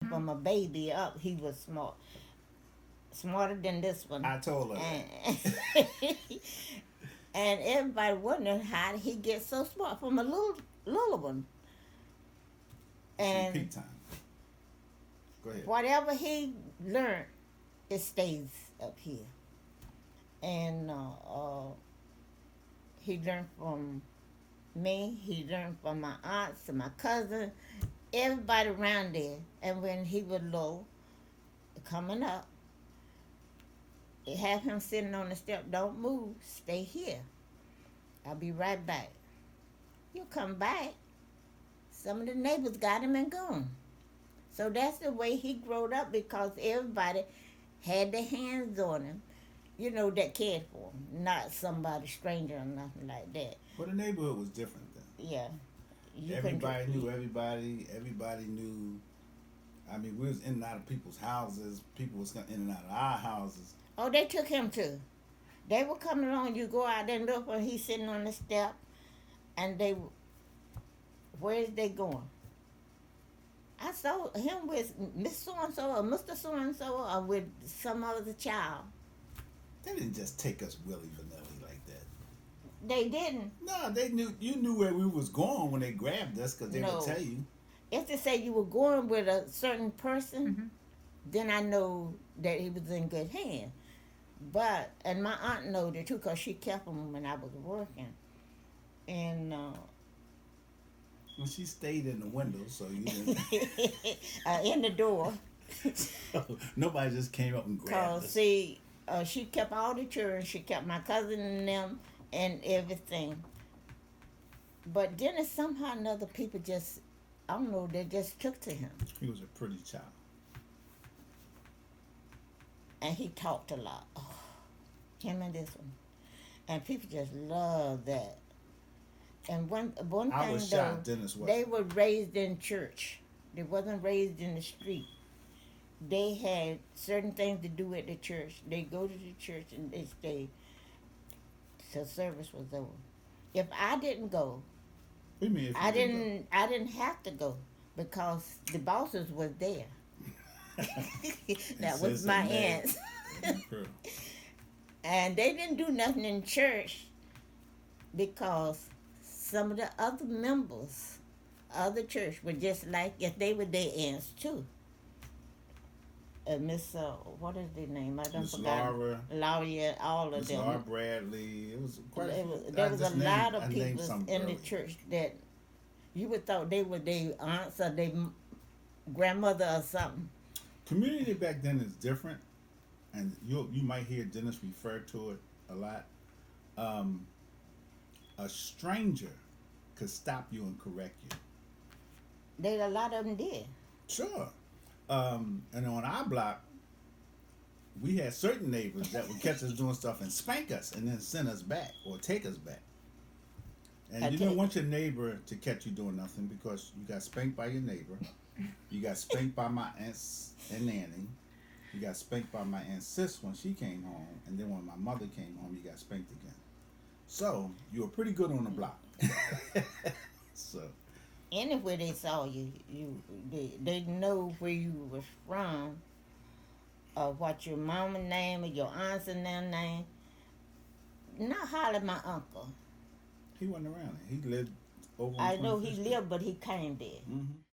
from a baby up, he was smart, smarter than this one. I told her And that. and everybody wondering how he get so smart from a little one. See, And peak time. Go ahead. whatever he learned, it stays up here. And he learned from me. He learned from my aunts and my cousin, everybody around there. And when he was low, coming up, it have him sitting on the step. Don't move. Stay here. I'll be right back. You come back. Some of the neighbors got him and gone. So that's the way he growed up because everybody had their hands on him, that cared for him, not somebody stranger or nothing like that. Well, the neighborhood was different then. Yeah. Everybody knew everybody. Everybody knew. I mean, we was in and out of people's houses. People was in and out of our houses. Oh, they took him too. They were coming along. You go out there and look when he's sitting on the step, and where's they going? I saw him with Miss So and So or Mr. So and So or with some other child. They didn't just take us willy vanilly like that. They didn't. No, they knew. You knew where we was going when they grabbed us because they would tell you. If they say you were going with a certain person, then I know that he was in good hands. And my aunt knowed it too because she kept him when I was working. And well, she stayed in the window, so you didn't. in the door. So nobody just came up and grabbed us. See, she kept all the children. She kept my cousin and them and everything. But then somehow or other people just, I don't know, they just took to him. He was a pretty child. And he talked a lot. Oh, him and this one. And people just love that. And one I was thing shocked, though, Dennis was. they were raised in church. They wasn't raised in the street. They had certain things to do at the church. They go to the church and they stay till service was over. If I didn't go, what do you mean I didn't have to go because the bosses was there. That was my aunts. And they didn't do nothing in church because some of the other members of the church were just like if they were their aunts too. Miss, what is their name? I don't forget. Laura, yeah, all of Miss them. Laura Bradley. It was quite. There was a lot of people in the church that you would thought they were their aunts or their grandmother or something. Community back then is different, and you might hear Dennis refer to it a lot. A stranger could stop you and correct you. A lot of them did. Sure. And on our block, we had certain neighbors that would catch us doing stuff and spank us and then send us back or take us back. And you didn't want your neighbor to catch you doing nothing because you got spanked by your neighbor. You got spanked by my aunts and nanny. You got spanked by my aunt sis when she came home. And then when my mother came home, you got spanked again. So you were pretty good on the block. So. Anywhere they saw you, they know where you was from, or what your mama's name or your aunt's and their name. Not holler my uncle. He wasn't around. He lived over. I know he lived, but he came there. Mm-hmm.